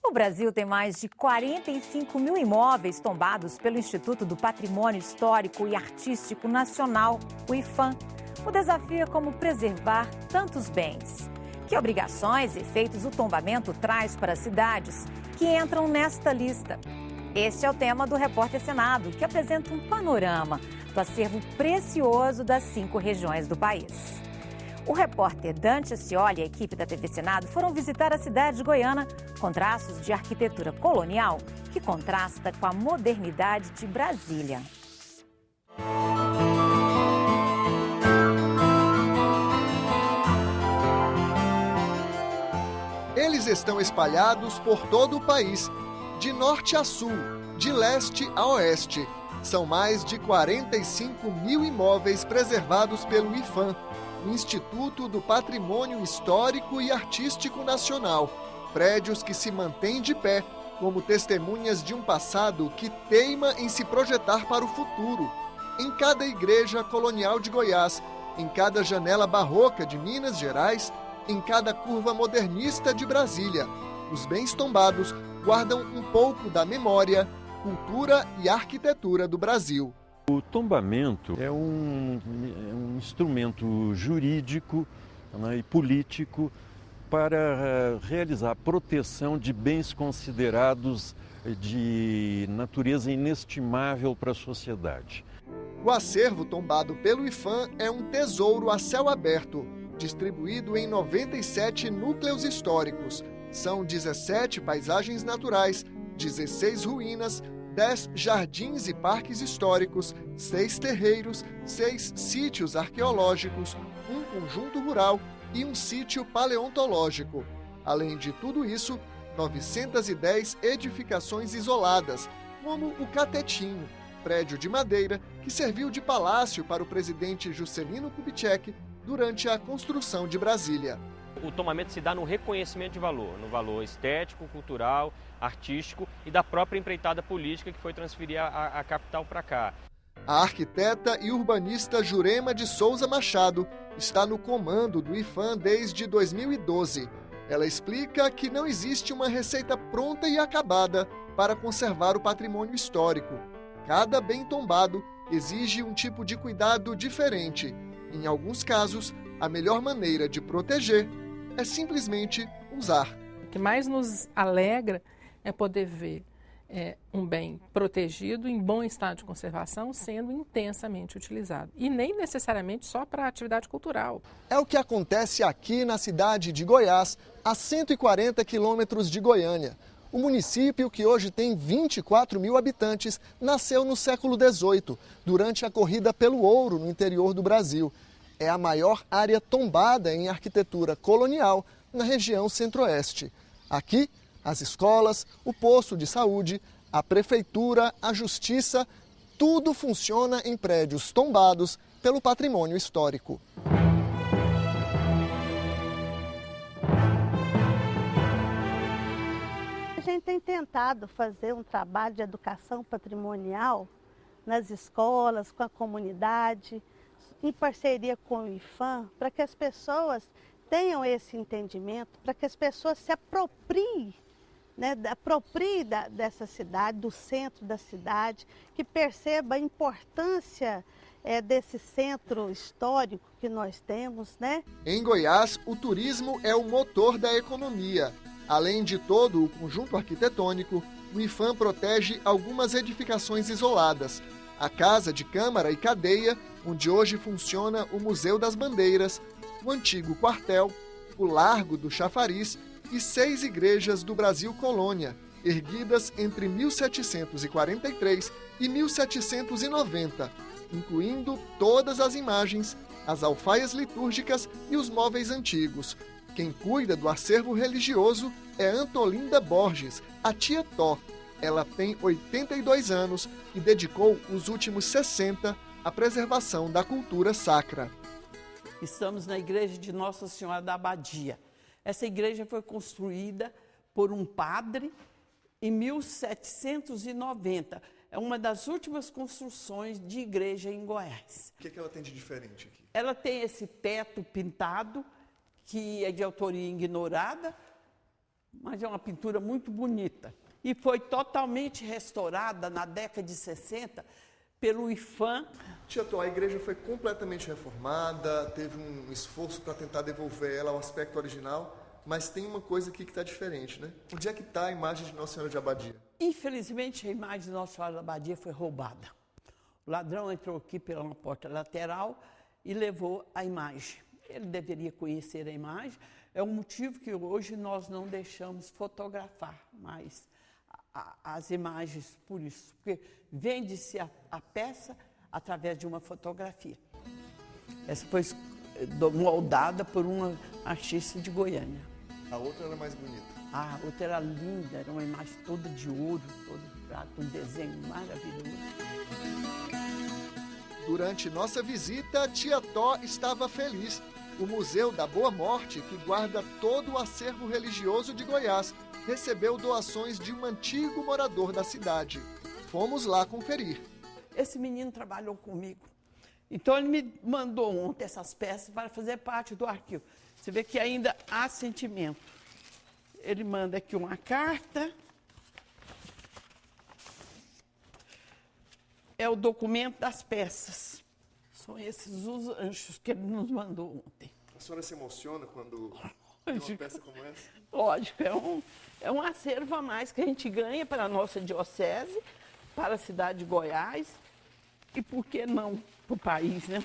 O Brasil tem mais de 45 mil imóveis tombados pelo Instituto do Patrimônio Histórico e Artístico Nacional, o IPHAN. O desafio é como preservar tantos bens. Que obrigações e efeitos o tombamento traz para as cidades que entram nesta lista? Este é o tema do Repórter Senado, que apresenta um panorama do acervo precioso das 5 regiões do país. O repórter Dante Scioli e a equipe da TV Senado foram visitar a cidade de Goiânia com traços de arquitetura colonial que contrasta com a modernidade de Brasília. Eles estão espalhados por todo o país, de norte a sul, de leste a oeste. São mais de 45 mil imóveis preservados pelo IPHAN, o Instituto do Patrimônio Histórico e Artístico Nacional. Prédios que se mantêm de pé, como testemunhas de um passado que teima em se projetar para o futuro. Em cada igreja colonial de Goiás, em cada janela barroca de Minas Gerais, em cada curva modernista de Brasília, os bens tombados guardam um pouco da memória, cultura e arquitetura do Brasil. O tombamento é um instrumento jurídico, né, e político para realizar a proteção de bens considerados de natureza inestimável para a sociedade. O acervo tombado pelo IPHAN é um tesouro a céu aberto, distribuído em 97 núcleos históricos. São 17 paisagens naturais, 16 ruínas, 10 jardins e parques históricos, 6 terreiros, 6 sítios arqueológicos, um conjunto rural e um sítio paleontológico. Além de tudo isso, 910 edificações isoladas, como o Catetinho, prédio de madeira que serviu de palácio para o presidente Juscelino Kubitschek durante a construção de Brasília. O tombamento se dá no reconhecimento de valor, no valor estético, cultural, artístico e da própria empreitada política que foi transferir a capital para cá. A arquiteta e urbanista Jurema de Souza Machado está no comando do IPHAN desde 2012. Ela explica que não existe uma receita pronta e acabada para conservar o patrimônio histórico. Cada bem tombado exige um tipo de cuidado diferente. Em alguns casos, a melhor maneira de proteger é simplesmente usar. O que mais nos alegra é poder ver um bem protegido, em bom estado de conservação, sendo intensamente utilizado. E nem necessariamente só para atividade cultural. É o que acontece aqui na cidade de Goiás, a 140 quilômetros de Goiânia. O município, que hoje tem 24 mil habitantes, nasceu no século XVIII, durante a corrida pelo ouro no interior do Brasil. É a maior área tombada em arquitetura colonial na região centro-oeste. Aqui, as escolas, o posto de saúde, a prefeitura, a justiça, tudo funciona em prédios tombados pelo patrimônio histórico. A gente tem tentado fazer um trabalho de educação patrimonial nas escolas, com a comunidade, em parceria com o IPHAN, para que as pessoas tenham esse entendimento, para que as pessoas se apropriem, dessa cidade, do centro da cidade, que perceba a importância desse centro histórico que nós temos, né? Em Goiás, o turismo é o motor da economia. Além de todo o conjunto arquitetônico, o IPHAN protege algumas edificações isoladas. A Casa de Câmara e Cadeia, onde hoje funciona o Museu das Bandeiras, o antigo quartel, o Largo do Chafariz e 6 igrejas do Brasil Colônia, erguidas entre 1743 e 1790, incluindo todas as imagens, as alfaias litúrgicas e os móveis antigos. Quem cuida do acervo religioso é Antolinda Borges, a tia Tó. Ela tem 82 anos e dedicou os últimos 60 à preservação da cultura sacra. Estamos na igreja de Nossa Senhora da Abadia. Essa igreja foi construída por um padre em 1790. É uma das últimas construções de igreja em Goiás. O que ela tem de diferente aqui? Ela tem esse teto pintado, que é de autoria ignorada, mas é uma pintura muito bonita. E foi totalmente restaurada na década de 60 pelo IFAM. Tia Tó, a igreja foi completamente reformada, teve um esforço para tentar devolver ela ao aspecto original, mas tem uma coisa aqui que está diferente, né? Onde é que está a imagem de Nossa Senhora de Abadia? Infelizmente, a imagem de Nossa Senhora de Abadia foi roubada. O ladrão entrou aqui pela porta lateral e levou a imagem. Ele deveria conhecer a imagem. É um motivo que hoje nós não deixamos fotografar mais as imagens por isso, porque vende-se a peça através de uma fotografia. Essa foi moldada por uma artista de Goiânia. A outra era mais bonita. A outra era linda, era uma imagem toda de ouro, toda de prata, um desenho maravilhoso. Durante nossa visita, Tia Tó estava feliz. O Museu da Boa Morte, que guarda todo o acervo religioso de Goiás, recebeu doações de um antigo morador da cidade. Fomos lá conferir. Esse menino trabalhou comigo. Então ele me mandou ontem essas peças para fazer parte do arquivo. Você vê que ainda há sentimento. Ele manda aqui uma carta. É o documento das peças. São esses os anjos que ele nos mandou ontem. A senhora se emociona quando tem uma peça como essa? Lógico, é um acervo a mais que a gente ganha para a nossa diocese, para a cidade de Goiás e, por que não, para o país, né?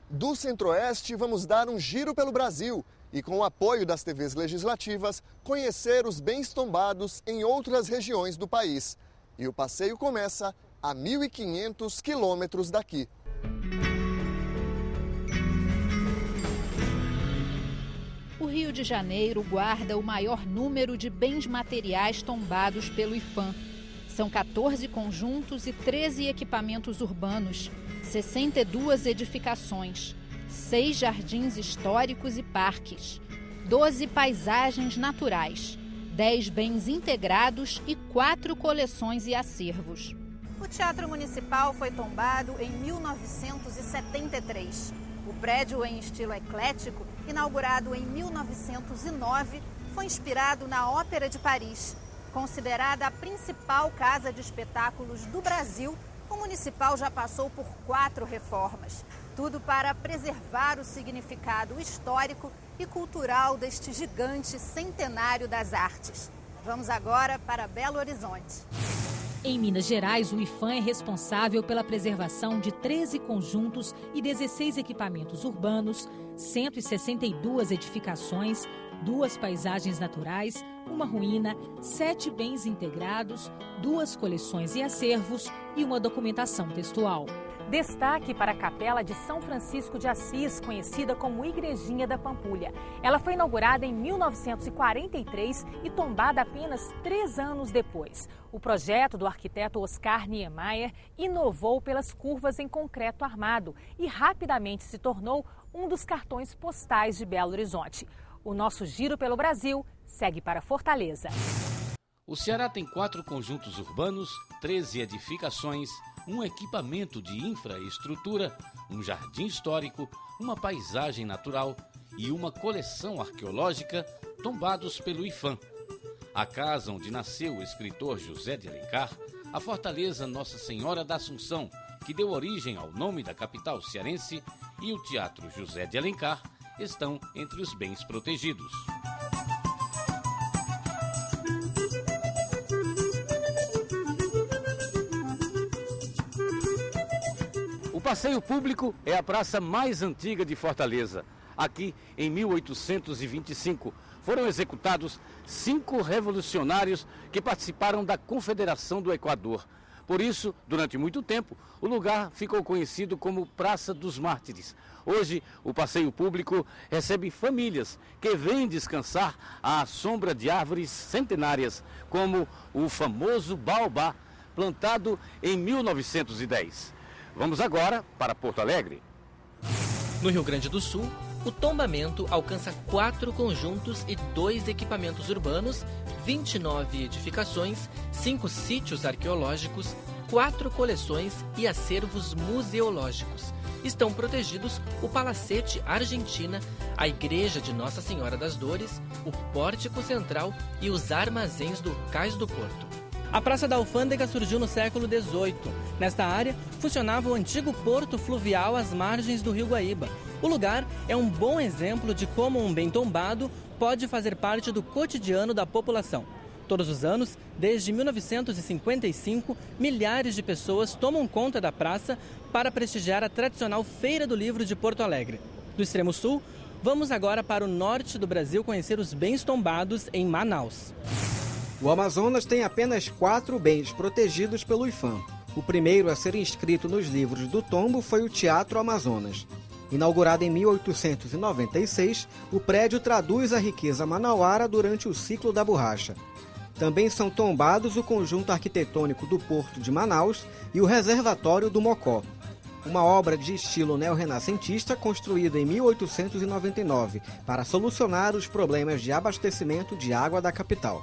Do Centro-Oeste, vamos dar um giro pelo Brasil e, com o apoio das TVs legislativas, conhecer os bens tombados em outras regiões do país. E o passeio começa a 1.500 quilômetros daqui. O Rio de Janeiro guarda o maior número de bens materiais tombados pelo IFAM. São 14 conjuntos e 13 equipamentos urbanos, 62 edificações, 6 jardins históricos e parques, 12 paisagens naturais, 10 bens integrados e 4 coleções e acervos. O Teatro Municipal foi tombado em 1973. O prédio, em estilo eclético, inaugurado em 1909, foi inspirado na Ópera de Paris. Considerada a principal casa de espetáculos do Brasil, o Municipal já passou por 4 reformas. Tudo para preservar o significado histórico e cultural deste gigante centenário das artes. Vamos agora para Belo Horizonte. Em Minas Gerais, o IFAM é responsável pela preservação de 13 conjuntos e 16 equipamentos urbanos, 162 edificações, 2 paisagens naturais, uma ruína, 7 bens integrados, 2 coleções e acervos e uma documentação textual. Destaque para a Capela de São Francisco de Assis, conhecida como Igrejinha da Pampulha. Ela foi inaugurada em 1943 e tombada apenas 3 anos depois. O projeto do arquiteto Oscar Niemeyer inovou pelas curvas em concreto armado e rapidamente se tornou um dos cartões postais de Belo Horizonte. O nosso giro pelo Brasil segue para Fortaleza. O Ceará tem 4 conjuntos urbanos, 13 edificações, um equipamento de infraestrutura, um jardim histórico, uma paisagem natural e uma coleção arqueológica tombados pelo IFAM. A casa onde nasceu o escritor José de Alencar, a Fortaleza Nossa Senhora da Assunção, que deu origem ao nome da capital cearense, e o Teatro José de Alencar estão entre os bens protegidos. O passeio público é a praça mais antiga de Fortaleza. Aqui, em 1825, foram executados 5 revolucionários que participaram da Confederação do Equador. Por isso, durante muito tempo, o lugar ficou conhecido como Praça dos Mártires. Hoje, o passeio público recebe famílias que vêm descansar à sombra de árvores centenárias, como o famoso baobá, plantado em 1910. Vamos agora para Porto Alegre. No Rio Grande do Sul, o tombamento alcança 4 conjuntos e 2 equipamentos urbanos, 29 edificações, 5 sítios arqueológicos, 4 coleções e acervos museológicos. Estão protegidos o Palacete Argentina, a Igreja de Nossa Senhora das Dores, o Pórtico Central e os armazéns do Cais do Porto. A Praça da Alfândega surgiu no século XVIII. Nesta área, funcionava o antigo porto fluvial às margens do Rio Guaíba. O lugar é um bom exemplo de como um bem tombado pode fazer parte do cotidiano da população. Todos os anos, desde 1955, milhares de pessoas tomam conta da praça para prestigiar a tradicional Feira do Livro de Porto Alegre. Do extremo sul, vamos agora para o norte do Brasil conhecer os bens tombados em Manaus. O Amazonas tem apenas 4 bens protegidos pelo IPHAN. O primeiro a ser inscrito nos livros do tombo foi o Teatro Amazonas. Inaugurado em 1896, o prédio traduz a riqueza manauara durante o ciclo da borracha. Também são tombados o conjunto arquitetônico do Porto de Manaus e o Reservatório do Mocó, uma obra de estilo neorrenascentista construída em 1899 para solucionar os problemas de abastecimento de água da capital.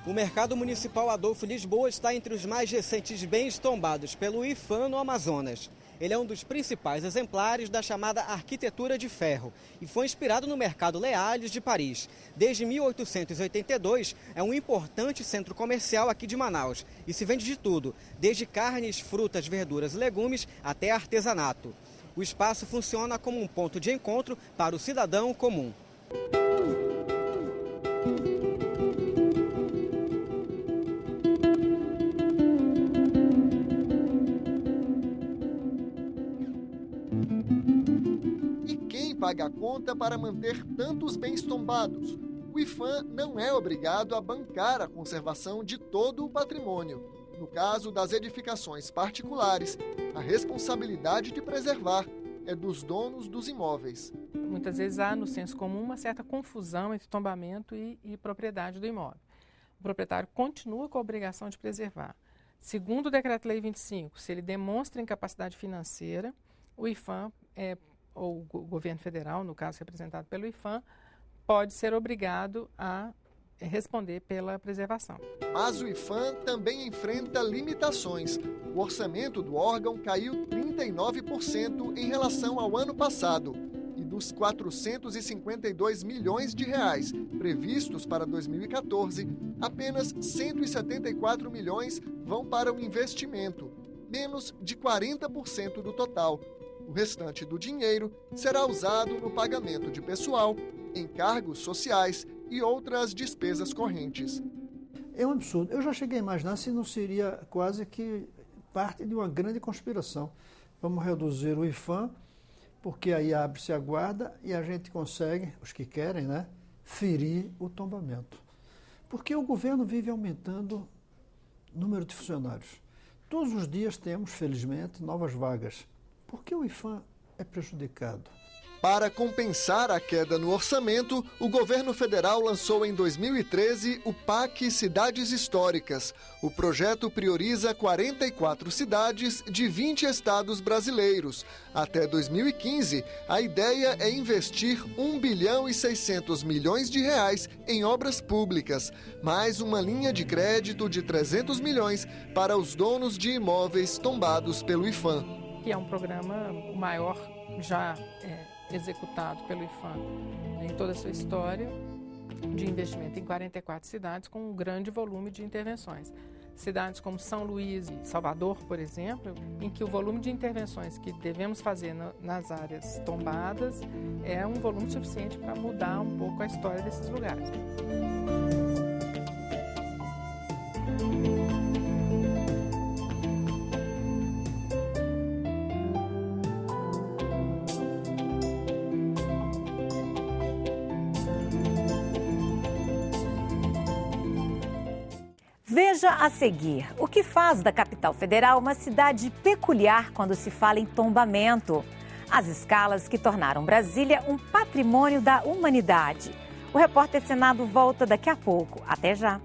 O Mercado Municipal Adolfo Lisboa está entre os mais recentes bens tombados pelo IPHAN no Amazonas. Ele é um dos principais exemplares da chamada arquitetura de ferro e foi inspirado no Mercado Leales de Paris. Desde 1882, é um importante centro comercial aqui de Manaus e se vende de tudo, desde carnes, frutas, verduras e legumes até artesanato. O espaço funciona como um ponto de encontro para o cidadão comum. Paga a conta para manter tantos bens tombados. O IPHAN não é obrigado a bancar a conservação de todo o patrimônio. No caso das edificações particulares, a responsabilidade de preservar é dos donos dos imóveis. Muitas vezes há no senso comum uma certa confusão entre tombamento e propriedade do imóvel. O proprietário continua com a obrigação de preservar. Segundo o Decreto-Lei 25, se ele demonstra incapacidade financeira, o IPHAN ou o governo federal, no caso representado pelo IPHAN, pode ser obrigado a responder pela preservação. Mas o IPHAN também enfrenta limitações. O orçamento do órgão caiu 39% em relação ao ano passado. E dos 452 milhões de reais previstos para 2014, apenas 174 milhões vão para o investimento, menos de 40% do total. O restante do dinheiro será usado no pagamento de pessoal, encargos sociais e outras despesas correntes. É um absurdo. Eu já cheguei a imaginar se não seria quase que parte de uma grande conspiração. Vamos reduzir o IPHAN, porque aí abre-se a guarda e a gente consegue, os que querem, ferir o tombamento. Porque o governo vive aumentando o número de funcionários. Todos os dias temos, felizmente, novas vagas. Por que o IPHAN é prejudicado? Para compensar a queda no orçamento, o governo federal lançou em 2013 o PAC Cidades Históricas. O projeto prioriza 44 cidades de 20 estados brasileiros. Até 2015, a ideia é investir 1 bilhão e 600 milhões de reais em obras públicas, mais uma linha de crédito de 300 milhões para os donos de imóveis tombados pelo IPHAN. Que é um programa maior já executado pelo IPHAN em toda a sua história, de investimento em 44 cidades com um grande volume de intervenções. Cidades como São Luís e Salvador, por exemplo, em que o volume de intervenções que devemos fazer nas áreas tombadas é um volume suficiente para mudar um pouco a história desses lugares. Veja a seguir o que faz da capital federal uma cidade peculiar quando se fala em tombamento. As escalas que tornaram Brasília um patrimônio da humanidade. O repórter Senado volta daqui a pouco. Até já!